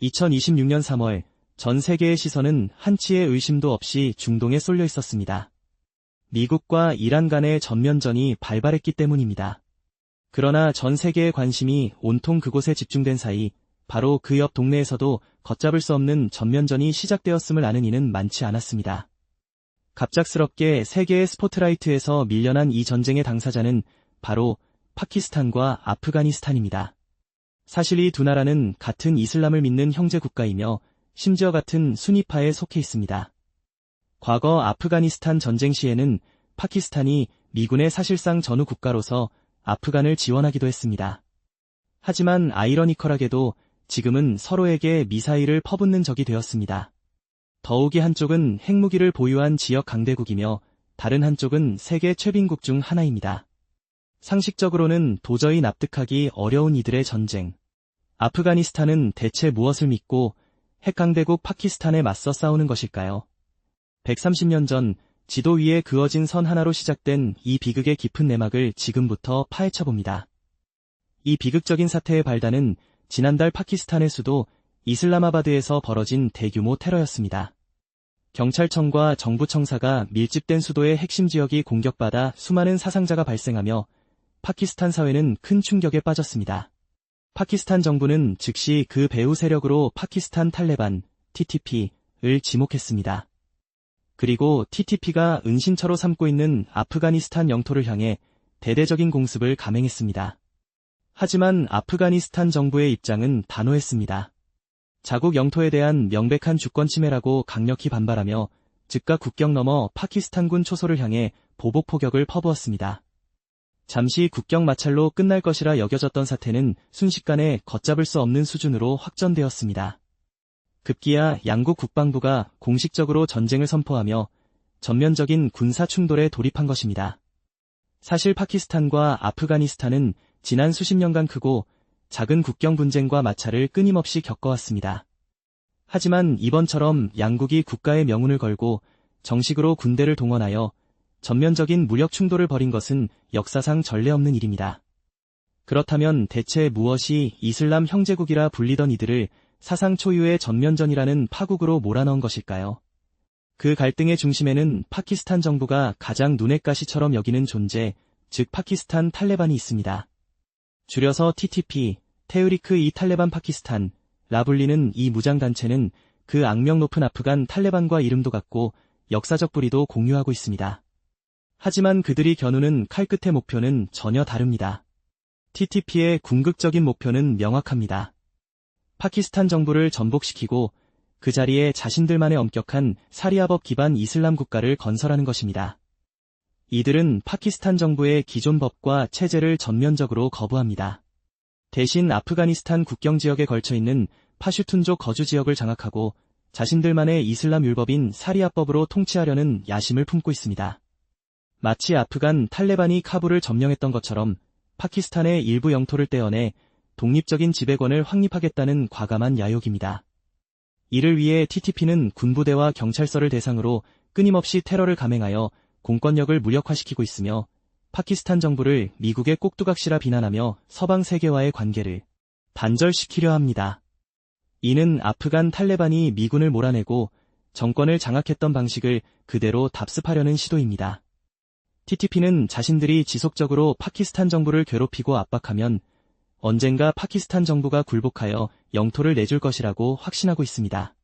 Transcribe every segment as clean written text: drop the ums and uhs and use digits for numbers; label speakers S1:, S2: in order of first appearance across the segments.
S1: 2026년 3월 전 세계의 시선은 한치의 의심도 없이 중동에 쏠려 있었습니다. 미국과 이란 간의 전면전이 발발했기 때문입니다. 그러나 전 세계의 관심이 온통 그곳에 집중된 사이 바로 그 옆 동네에서도 걷잡을 수 없는 전면전이 시작되었음을 아는 이는 많지 않았습니다. 갑작스럽게 세계의 스포트라이트에서 밀려난 이 전쟁의 당사자는 바로 파키스탄과 아프가니스탄입니다. 사실 이 두 나라는 같은 이슬람을 믿는 형제 국가이며 심지어 같은 수니파에 속해 있습니다. 과거 아프가니스탄 전쟁 시에는 파키스탄이 미군의 사실상 전후 국가로서 아프간을 지원하기도 했습니다. 하지만 아이러니컬하게도 지금은 서로에게 미사일을 퍼붓는 적이 되었습니다. 더욱이 한쪽은 핵무기를 보유한 지역 강대국이며 다른 한쪽은 세계 최빈국 중 하나입니다. 상식적으로는 도저히 납득하기 어려운 이들의 전쟁. 아프가니스탄은 대체 무엇을 믿고 핵강대국 파키스탄에 맞서 싸우는 것일까요? 130년 전 지도 위에 그어진 선 하나로 시작된 이 비극의 깊은 내막을 지금부터 파헤쳐봅니다. 이 비극적인 사태의 발단은 지난달 파키스탄의 수도 이슬라마바드에서 벌어진 대규모 테러였습니다. 경찰청과 정부 청사가 밀집된 수도의 핵심 지역이 공격받아 수많은 사상자가 발생하며 파키스탄 사회는 큰 충격에 빠졌습니다. 파키스탄 정부는 즉시 그 배후 세력으로 파키스탄 탈레반, TTP를 지목했습니다. 그리고 TTP가 은신처로 삼고 있는 아프가니스탄 영토를 향해 대대적인 공습을 감행했습니다. 하지만 아프가니스탄 정부의 입장은 단호했습니다. 자국 영토에 대한 명백한 주권 침해라고 강력히 반발하며 즉각 국경 넘어 파키스탄군 초소를 향해 보복 포격을 퍼부었습니다. 잠시 국경 마찰로 끝날 것이라 여겨졌던 사태는 순식간에 걷잡을 수 없는 수준으로 확전되었습니다. 급기야 양국 국방부가 공식적으로 전쟁을 선포하며 전면적인 군사 충돌에 돌입한 것입니다. 사실 파키스탄과 아프가니스탄은 지난 수십 년간 크고 작은 국경 분쟁과 마찰을 끊임없이 겪어왔습니다. 하지만 이번처럼 양국이 국가의 명운을 걸고 정식으로 군대를 동원하여 전면적인 무력 충돌을 벌인 것은 역사상 전례 없는 일입니다. 그렇다면 대체 무엇이 이슬람 형제국이라 불리던 이들을 사상 초유의 전면전이라는 파국으로 몰아넣은 것일까요? 그 갈등의 중심에는 파키스탄 정부가 가장 눈의 가시처럼 여기는 존재, 즉 파키스탄 탈레반이 있습니다. 줄여서 TTP, 테흐리크-이 탈레반 파키스탄, 라 불리는 이 무장단체는 그 악명 높은 아프간 탈레반과 이름도 같고 역사적 뿌리도 공유하고 있습니다. 하지만 그들이 겨누는 칼끝의 목표는 전혀 다릅니다. TTP의 궁극적인 목표는 명확합니다. 파키스탄 정부를 전복시키고 그 자리에 자신들만의 엄격한 사리아법 기반 이슬람 국가를 건설하는 것입니다. 이들은 파키스탄 정부의 기존 법과 체제를 전면적으로 거부합니다. 대신 아프가니스탄 국경 지역에 걸쳐 있는 파슈툰족 거주 지역을 장악하고 자신들만의 이슬람 율법인 사리아법으로 통치하려는 야심을 품고 있습니다. 마치 아프간 탈레반이 카불을 점령했던 것처럼 파키스탄의 일부 영토를 떼어내 독립적인 지배권을 확립하겠다는 과감한 야욕입니다. 이를 위해 TTP는 군부대와 경찰서를 대상으로 끊임없이 테러를 감행하여 공권력을 무력화시키고 있으며 파키스탄 정부를 미국의 꼭두각시라 비난하며 서방 세계와의 관계를 단절시키려 합니다. 이는 아프간 탈레반이 미군을 몰아내고 정권을 장악했던 방식을 그대로 답습하려는 시도입니다. TTP는 자신들이 지속적으로 파키스탄 정부를 괴롭히고 압박하면 언젠가 파키스탄 정부가 굴복하여 영토를 내줄 것이라고 확신하고 있습니다.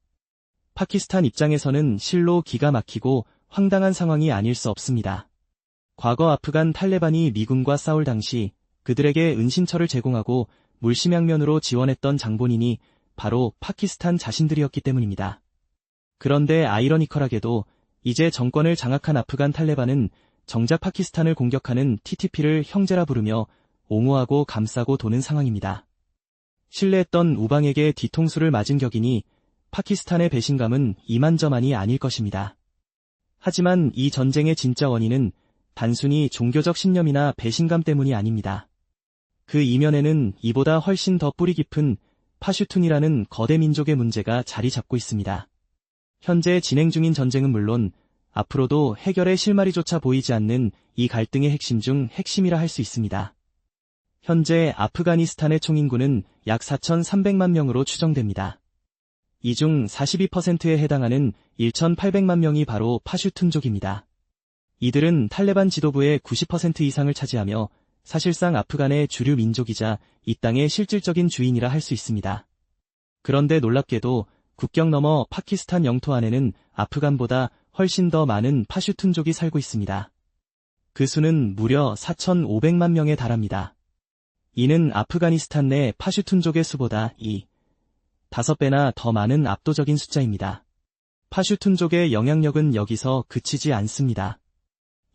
S1: 파키스탄 입장에서는 실로 기가 막히고 황당한 상황이 아닐 수 없습니다. 과거 아프간 탈레반이 미군과 싸울 당시 그들에게 은신처를 제공하고 물심양면으로 지원했던 장본인이 바로 파키스탄 자신들이었기 때문입니다. 그런데 아이러니컬하게도 이제 정권을 장악한 아프간 탈레반은 정작 파키스탄을 공격하는 TTP를 형제라 부르며 옹호하고 감싸고 도는 상황입니다. 신뢰했던 우방에게 뒤통수를 맞은 격이니 파키스탄의 배신감은 이만저만이 아닐 것입니다. 하지만 이 전쟁의 진짜 원인은 단순히 종교적 신념이나 배신감 때문이 아닙니다. 그 이면에는 이보다 훨씬 더 뿌리 깊은 파슈툰이라는 거대 민족의 문제가 자리 잡고 있습니다. 현재 진행 중인 전쟁은 물론 앞으로도 해결의 실마리조차 보이지 않는 이 갈등의 핵심 중 핵심이라 할 수 있습니다. 현재 아프가니스탄의 총인구는 약 4,300만 명으로 추정됩니다. 이 중 42%에 해당하는 1,800만 명이 바로 파슈툰족입니다. 이들은 탈레반 지도부의 90% 이상을 차지하며 사실상 아프간의 주류 민족이자 이 땅의 실질적인 주인이라 할 수 있습니다. 그런데 놀랍게도 국경 너머 파키스탄 영토 안에는 아프간보다 훨씬 더 많은 파슈툰족이 살고 있습니다. 그 수는 무려 4,500만 명에 달합니다. 이는 아프가니스탄 내 파슈툰족의 수보다 5배나 더 많은 압도적인 숫자입니다. 파슈툰족의 영향력은 여기서 그치지 않습니다.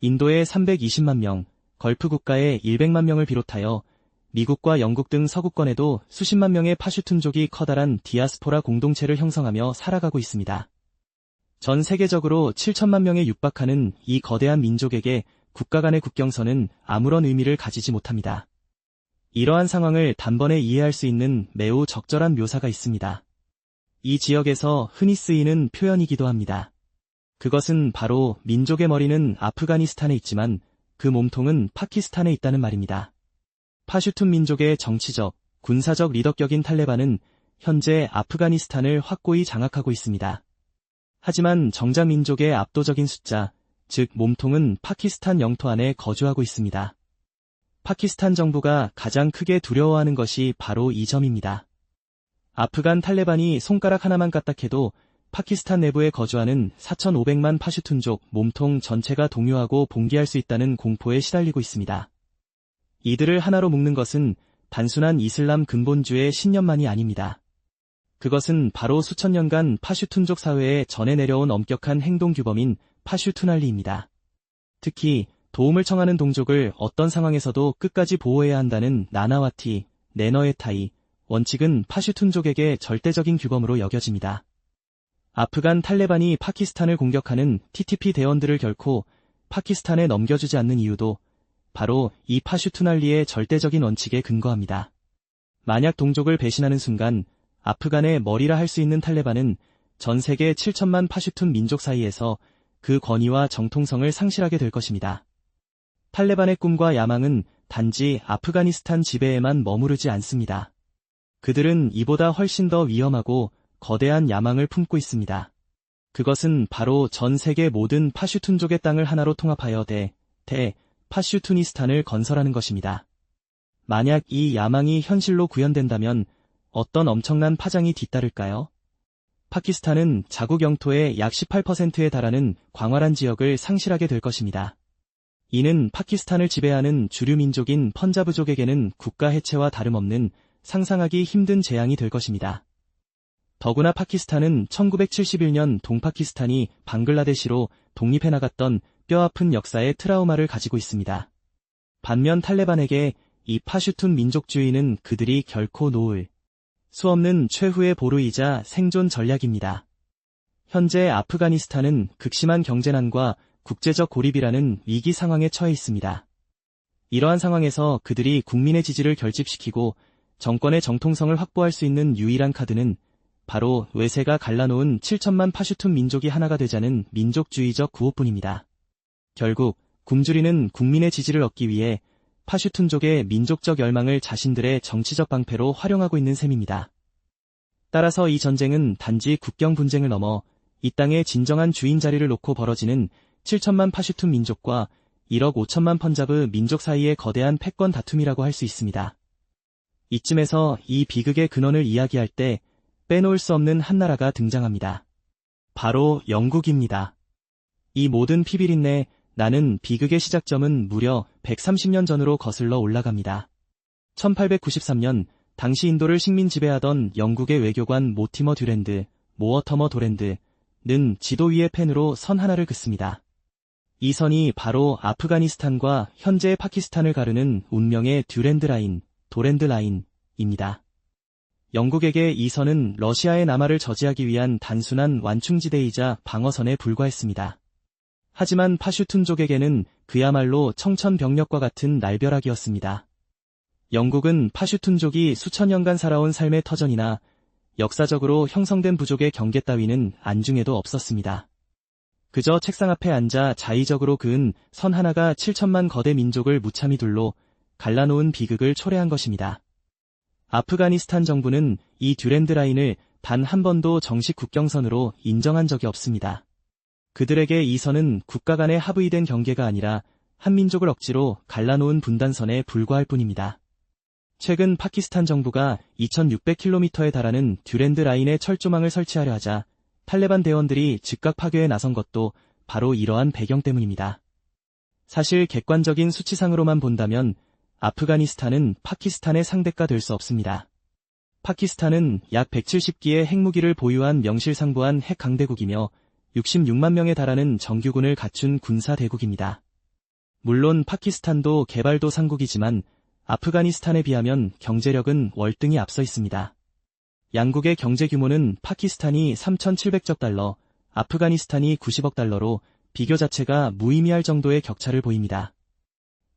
S1: 인도의 320만 명, 걸프 국가의 100만 명을 비롯하여 미국과 영국 등 서구권에도 수십만 명의 파슈툰족이 커다란 디아스포라 공동체를 형성하며 살아가고 있습니다. 전 세계적으로 7천만 명에 육박하는 이 거대한 민족에게 국가 간의 국경선은 아무런 의미를 가지지 못합니다. 이러한 상황을 단번에 이해할 수 있는 매우 적절한 묘사가 있습니다. 이 지역에서 흔히 쓰이는 표현이기도 합니다. 그것은 바로 민족의 머리는 아프가니스탄에 있지만 그 몸통은 파키스탄에 있다는 말입니다. 파슈툰 민족의 정치적, 군사적 리더격인 탈레반은 현재 아프가니스탄을 확고히 장악하고 있습니다. 하지만 정작 민족의 압도적인 숫자, 즉 몸통은 파키스탄 영토 안에 거주하고 있습니다. 파키스탄 정부가 가장 크게 두려워하는 것이 바로 이 점입니다. 아프간 탈레반이 손가락 하나만 까딱해도 파키스탄 내부에 거주하는 4,500만 파슈툰족 몸통 전체가 동요하고 봉기할 수 있다는 공포에 시달리고 있습니다. 이들을 하나로 묶는 것은 단순한 이슬람 근본주의 신념만이 아닙니다. 그것은 바로 수천 년간 파슈툰족 사회에 전해 내려온 엄격한 행동 규범인 파슈투날리입니다. 특히 도움을 청하는 동족을 어떤 상황에서도 끝까지 보호해야 한다는 나나와티, 네너에타이 원칙은 파슈툰족에게 절대적인 규범으로 여겨집니다. 아프간 탈레반이 파키스탄을 공격하는 TTP 대원들을 결코 파키스탄에 넘겨주지 않는 이유도 바로 이 파슈투날리의 절대적인 원칙에 근거합니다. 만약 동족을 배신하는 순간 아프간의 머리라 할 수 있는 탈레반은 전 세계 7천만 파슈툰 민족 사이에서 그 권위와 정통성을 상실하게 될 것입니다. 탈레반의 꿈과 야망은 단지 아프가니스탄 지배에만 머무르지 않습니다. 그들은 이보다 훨씬 더 위험하고 거대한 야망을 품고 있습니다. 그것은 바로 전 세계 모든 파슈툰족의 땅을 하나로 통합하여 파슈투니스탄을 건설하는 것입니다. 만약 이 야망이 현실로 구현된다면 어떤 엄청난 파장이 뒤따를까요? 파키스탄은 자국 영토의 약 18%에 달하는 광활한 지역을 상실하게 될 것입니다. 이는 파키스탄을 지배하는 주류 민족인 펀자브족에게는 국가 해체와 다름없는 상상하기 힘든 재앙이 될 것입니다. 더구나 파키스탄은 1971년 동파키스탄이 방글라데시로 독립해 나갔던 뼈아픈 역사의 트라우마를 가지고 있습니다. 반면 탈레반에게 이 파슈툰 민족주의는 그들이 결코 놓을 수 없는 최후의 보루이자 생존 전략입니다. 현재 아프가니스탄은 극심한 경제난과 국제적 고립이라는 위기 상황에 처해 있습니다. 이러한 상황에서 그들이 국민의 지지를 결집시키고 정권의 정통성을 확보할 수 있는 유일한 카드는 바로 외세가 갈라놓은 7천만 파슈툰 민족이 하나가 되자는 민족주의적 구호뿐입니다. 결국 굶주리는 국민의 지지를 얻기 위해 파슈툰족의 민족적 열망을 자신들의 정치적 방패로 활용하고 있는 셈입니다. 따라서 이 전쟁은 단지 국경 분쟁을 넘어 이 땅의 진정한 주인 자리를 놓고 벌어지는 7천만 파슈툰 민족과 1억 5천만 펀자브 민족 사이의 거대한 패권 다툼이라고 할 수 있습니다. 이쯤에서 이 비극의 근원을 이야기할 때 빼놓을 수 없는 한 나라가 등장합니다. 바로 영국입니다. 이 모든 피비린내 나는 비극의 시작점은 무려 130년 전으로 거슬러 올라갑니다. 1893년 당시 인도를 식민 지배하던 영국의 외교관 모티머 듀랜드, 모어터머 도랜드는 지도 위에 펜으로 선 하나를 긋습니다. 이 선이 바로 아프가니스탄과 현재의 파키스탄을 가르는 운명의 듀랜드 라인, 도랜드 라인입니다. 영국에게 이 선은 러시아의 남하를 저지하기 위한 단순한 완충지대이자 방어선에 불과했습니다. 하지만 파슈툰족에게는 그야말로 청천벽력과 같은 날벼락이었습니다. 영국은 파슈툰족이 수천 년간 살아온 삶의 터전이나 역사적으로 형성된 부족의 경계 따위는 안중에도 없었습니다. 그저 책상 앞에 앉아 자의적으로 그은 선 하나가 7천만 거대 민족을 무참히 둘로 갈라놓은 비극을 초래한 것입니다. 아프가니스탄 정부는 이 듀랜드 라인을 단 한 번도 정식 국경선으로 인정한 적이 없습니다. 그들에게 이 선은 국가 간의 합의된 경계가 아니라 한민족을 억지로 갈라놓은 분단선에 불과할 뿐입니다. 최근 파키스탄 정부가 2600km에 달하는 듀랜드 라인에 철조망을 설치하려 하자 탈레반 대원들이 즉각 파괴에 나선 것도 바로 이러한 배경 때문입니다. 사실 객관적인 수치상으로만 본다면 아프가니스탄은 파키스탄의 상대가 될 수 없습니다. 파키스탄은 약 170기의 핵무기를 보유한 명실상부한 핵 강대국이며 66만 명에 달하는 정규군을 갖춘 군사 대국입니다. 물론 파키스탄도 개발도 상국이지만 아프가니스탄에 비하면 경제력은 월등히 앞서 있습니다. 양국의 경제 규모는 파키스탄이 3,700억 달러, 아프가니스탄이 90억 달러로 비교 자체가 무의미할 정도의 격차를 보입니다.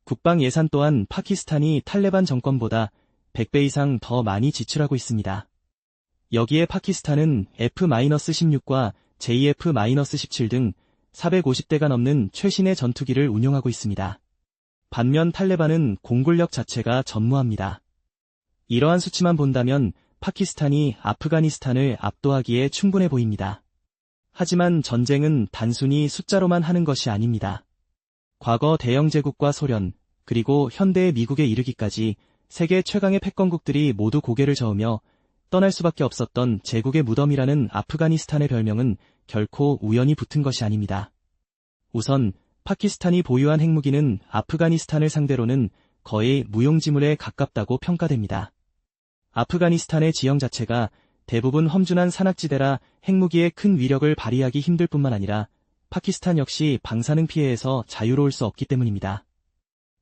S1: 국방 예산 또한 파키스탄이 탈레반 정권보다 100배 이상 더 많이 지출하고 있습니다. 여기에 파키스탄은 F-16과 JF-17 등 450대가 넘는 최신의 전투기를 운용하고 있습니다. 반면 탈레반은 공군력 자체가 전무합니다. 이러한 수치만 본다면 파키스탄이 아프가니스탄을 압도하기에 충분해 보입니다. 하지만 전쟁은 단순히 숫자로만 하는 것이 아닙니다. 과거 대영 제국과 소련, 그리고 현대의 미국에 이르기까지 세계 최강의 패권국들이 모두 고개를 저으며 떠날 수밖에 없었던 제국의 무덤이라는 아프가니스탄의 별명은 결코 우연히 붙은 것이 아닙니다. 우선 파키스탄이 보유한 핵무기는 아프가니스탄을 상대로는 거의 무용지물에 가깝다고 평가됩니다. 아프가니스탄의 지형 자체가 대부분 험준한 산악지대라 핵무기의 큰 위력을 발휘하기 힘들 뿐만 아니라 파키스탄 역시 방사능 피해에서 자유로울 수 없기 때문입니다.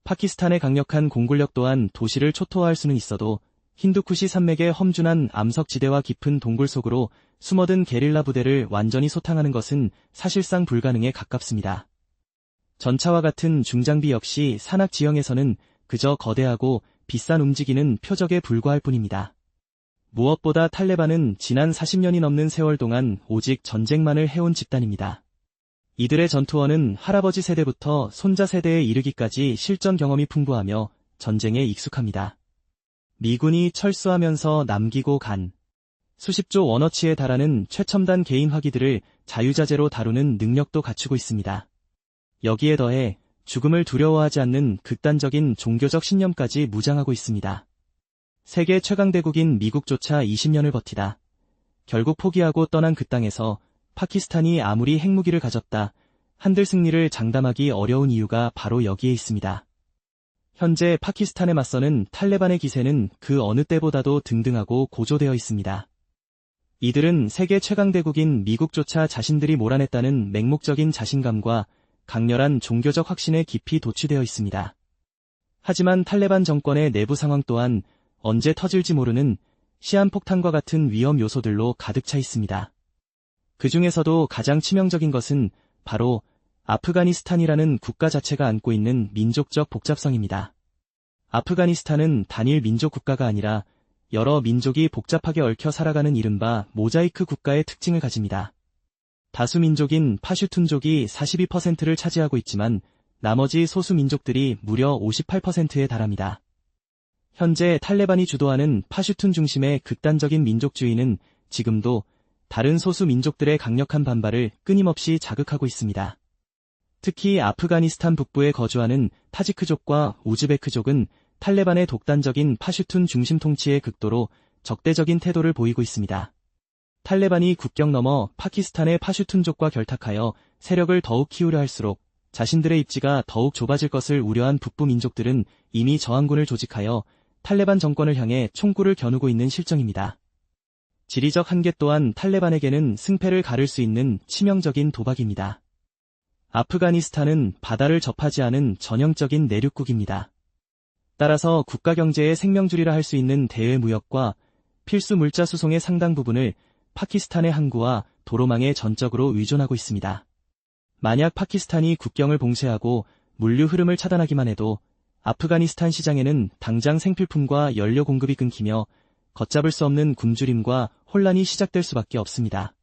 S1: 파키스탄의 강력한 공군력 또한 도시를 초토화할 수는 있어도 힌두쿠시 산맥의 험준한 암석지대와 깊은 동굴 속으로 숨어든 게릴라 부대를 완전히 소탕하는 것은 사실상 불가능에 가깝습니다. 전차와 같은 중장비 역시 산악 지형에서는 그저 거대하고 비싼 움직이는 표적에 불과할 뿐입니다. 무엇보다 탈레반은 지난 40년이 넘는 세월 동안 오직 전쟁만을 해온 집단입니다. 이들의 전투원은 할아버지 세대부터 손자 세대에 이르기까지 실전 경험이 풍부하며 전쟁에 익숙합니다. 미군이 철수하면서 남기고 간 수십조 원어치에 달하는 최첨단 개인 화기들을 자유자재로 다루는 능력도 갖추고 있습니다. 여기에 더해 죽음을 두려워하지 않는 극단적인 종교적 신념까지 무장하고 있습니다. 세계 최강대국인 미국조차 20년을 버티다 결국 포기하고 떠난 그 땅에서 파키스탄이 아무리 핵무기를 가졌다 한들 승리를 장담하기 어려운 이유가 바로 여기에 있습니다. 현재 파키스탄에 맞서는 탈레반의 기세는 그 어느 때보다도 등등하고 고조되어 있습니다. 이들은 세계 최강대국인 미국조차 자신들이 몰아냈다는 맹목적인 자신감과 강렬한 종교적 확신에 깊이 도취되어 있습니다. 하지만 탈레반 정권의 내부 상황 또한 언제 터질지 모르는 시한폭탄과 같은 위험 요소들로 가득 차 있습니다. 그 중에서도 가장 치명적인 것은 바로 아프가니스탄이라는 국가 자체가 안고 있는 민족적 복잡성입니다. 아프가니스탄은 단일 민족 국가가 아니라 여러 민족이 복잡하게 얽혀 살아가는 이른바 모자이크 국가의 특징을 가집니다. 다수 민족인 파슈툰족이 42%를 차지하고 있지만 나머지 소수 민족들이 무려 58%에 달합니다. 현재 탈레반이 주도하는 파슈툰 중심의 극단적인 민족주의는 지금도 다른 소수 민족들의 강력한 반발을 끊임없이 자극하고 있습니다. 특히 아프가니스탄 북부에 거주하는 타지크족과 우즈베크족은 탈레반의 독단적인 파슈툰 중심 통치에 극도로 적대적인 태도를 보이고 있습니다. 탈레반이 국경 넘어 파키스탄의 파슈툰족과 결탁하여 세력을 더욱 키우려 할수록 자신들의 입지가 더욱 좁아질 것을 우려한 북부 민족들은 이미 저항군을 조직하여 탈레반 정권을 향해 총구를 겨누고 있는 실정입니다. 지리적 한계 또한 탈레반에게는 승패를 가를 수 있는 치명적인 도박입니다. 아프가니스탄은 바다를 접하지 않은 전형적인 내륙국입니다. 따라서 국가 경제의 생명줄이라 할 수 있는 대외 무역과 필수 물자 수송의 상당 부분을 파키스탄의 항구와 도로망에 전적으로 의존하고 있습니다. 만약 파키스탄이 국경을 봉쇄하고 물류 흐름을 차단하기만 해도 아프가니스탄 시장에는 당장 생필품과 연료 공급이 끊기며 걷잡을 수 없는 굶주림과 혼란이 시작될 수밖에 없습니다.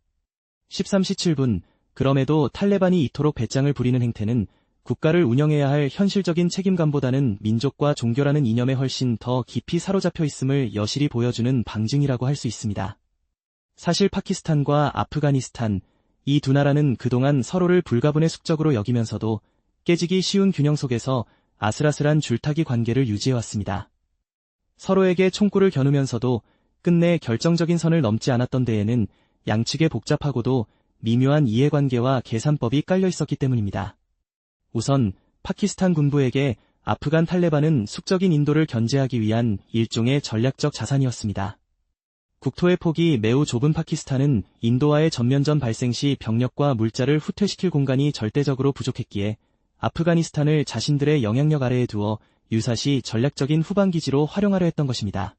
S1: 13시 7분, 그럼에도 탈레반이 이토록 배짱을 부리는 행태는 국가를 운영해야 할 현실적인 책임감보다는 민족과 종교라는 이념에 훨씬 더 깊이 사로잡혀 있음을 여실히 보여주는 방증이라고 할 수 있습니다. 사실 파키스탄과 아프가니스탄, 이 두 나라는 그동안 서로를 불가분의 숙적으로 여기면서도 깨지기 쉬운 균형 속에서 아슬아슬한 줄타기 관계를 유지해왔습니다. 서로에게 총구를 겨누면서도 끝내 결정적인 선을 넘지 않았던 데에는 양측의 복잡하고도 미묘한 이해관계와 계산법이 깔려 있었기 때문입니다. 우선 파키스탄 군부에게 아프간 탈레반은 숙적인 인도를 견제하기 위한 일종의 전략적 자산이었습니다. 국토의 폭이 매우 좁은 파키스탄은 인도와의 전면전 발생 시 병력과 물자를 후퇴시킬 공간이 절대적으로 부족했기에 아프가니스탄을 자신들의 영향력 아래에 두어 유사시 전략적인 후방기지로 활용하려 했던 것입니다.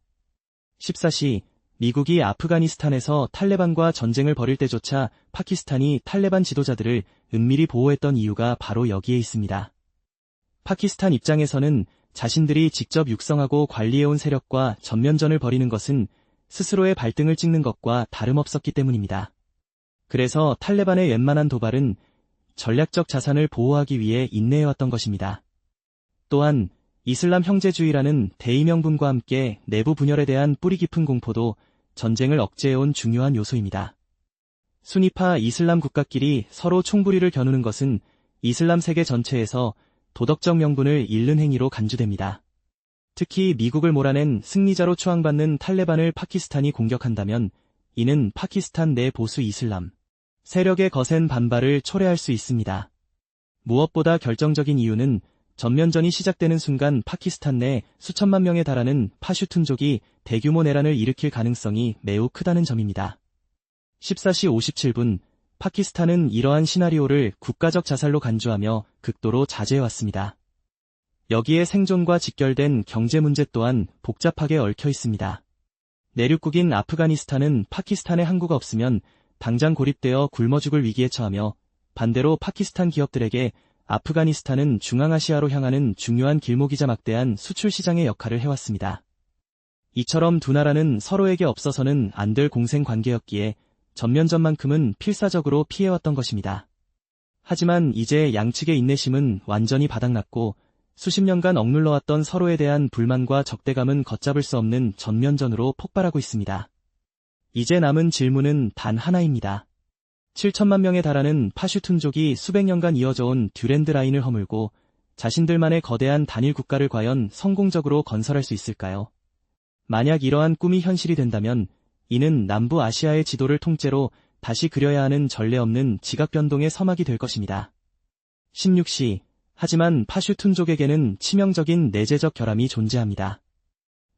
S1: 14시 미국이 아프가니스탄에서 탈레반과 전쟁을 벌일 때조차 파키스탄이 탈레반 지도자들을 은밀히 보호했던 이유가 바로 여기에 있습니다. 파키스탄 입장에서는 자신들이 직접 육성하고 관리해온 세력과 전면전을 벌이는 것은 스스로의 발등을 찍는 것과 다름없었기 때문입니다. 그래서 탈레반의 웬만한 도발은 전략적 자산을 보호하기 위해 인내해왔던 것입니다. 또한 이슬람 형제주의라는 대의명분과 함께 내부 분열에 대한 뿌리 깊은 공포도 전쟁을 억제해온 중요한 요소입니다. 수니파 이슬람 국가끼리 서로 총부리를 겨누는 것은 이슬람 세계 전체에서 도덕적 명분을 잃는 행위로 간주됩니다. 특히 미국을 몰아낸 승리자로 추앙받는 탈레반을 파키스탄이 공격한다면 이는 파키스탄 내 보수 이슬람 세력의 거센 반발을 초래할 수 있습니다. 무엇보다 결정적인 이유는 전면전이 시작되는 순간 파키스탄 내 수천만 명에 달하는 파슈툰족이 대규모 내란을 일으킬 가능성이 매우 크다는 점입니다. 14시 57분 파키스탄은 이러한 시나리오를 국가적 자살로 간주하며 극도로 자제해왔습니다. 여기에 생존과 직결된 경제 문제 또한 복잡하게 얽혀 있습니다. 내륙국인 아프가니스탄은 파키스탄의 항구가 없으면 당장 고립되어 굶어 죽을 위기에 처하며 반대로 파키스탄 기업들에게 아프가니스탄은 중앙아시아로 향하는 중요한 길목이자 막대한 수출 시장의 역할을 해왔습니다. 이처럼 두 나라는 서로에게 없어서는 안 될 공생 관계였기에 전면전만큼은 필사적으로 피해왔던 것입니다. 하지만 이제 양측의 인내심은 완전히 바닥났고 수십 년간 억눌러왔던 서로에 대한 불만과 적대감은 걷잡을 수 없는 전면전으로 폭발하고 있습니다. 이제 남은 질문은 단 하나입니다. 7천만 명에 달하는 파슈툰족이 수백 년간 이어져온 듀랜드 라인을 허물고 자신들만의 거대한 단일 국가를 과연 성공적으로 건설할 수 있을까요? 만약 이러한 꿈이 현실이 된다면 이는 남부 아시아의 지도를 통째로 다시 그려야 하는 전례 없는 지각 변동의 서막이 될 것입니다. 16시 하지만 파슈툰족에게는 치명적인 내재적 결함이 존재합니다.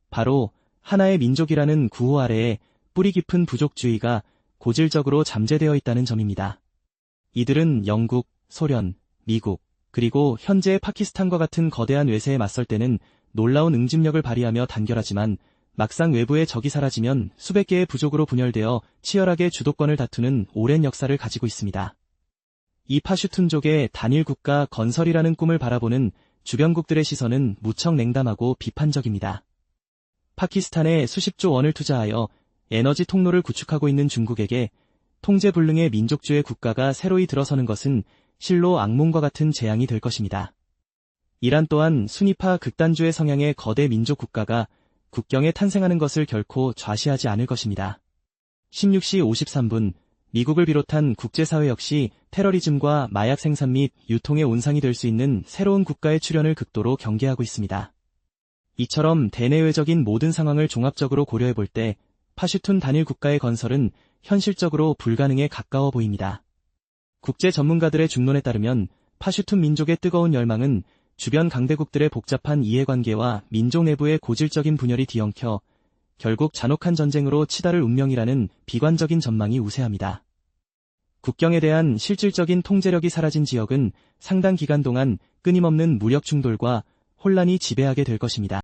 S1: 바로 하나의 민족이라는 구호 아래에 뿌리 깊은 부족주의가 고질적으로 잠재되어 있다는 점입니다. 이들은 영국, 소련, 미국, 그리고 현재의 파키스탄과 같은 거대한 외세에 맞설 때는 놀라운 응집력을 발휘하며 단결하지만 막상 외부의 적이 사라지면 수백 개의 부족으로 분열되어 치열하게 주도권을 다투는 오랜 역사를 가지고 있습니다. 이 파슈툰족의 단일 국가 건설이라는 꿈을 바라보는 주변국들의 시선은 무척 냉담하고 비판적입니다. 파키스탄에 수십조 원을 투자하여 에너지 통로를 구축하고 있는 중국에게 통제불능의 민족주의 국가가 새로이 들어서는 것은 실로 악몽과 같은 재앙이 될 것입니다. 이란 또한 순위파 극단주의 성향의 거대 민족 국가가 국경에 탄생하는 것을 결코 좌시하지 않을 것입니다. 16시 53분 미국을 비롯한 국제사회 역시 테러리즘과 마약 생산 및 유통의 온상이 될 수 있는 새로운 국가의 출현을 극도로 경계하고 있습니다. 이처럼 대내외적인 모든 상황을 종합적으로 고려해 볼 때 파슈툰 단일 국가의 건설은 현실적으로 불가능에 가까워 보입니다. 국제 전문가들의 중론에 따르면 파슈툰 민족의 뜨거운 열망은 주변 강대국들의 복잡한 이해관계와 민족 내부의 고질적인 분열이 뒤엉켜 결국 잔혹한 전쟁으로 치달을 운명이라는 비관적인 전망이 우세합니다. 국경에 대한 실질적인 통제력이 사라진 지역은 상당 기간 동안 끊임없는 무력 충돌과 혼란이 지배하게 될 것입니다.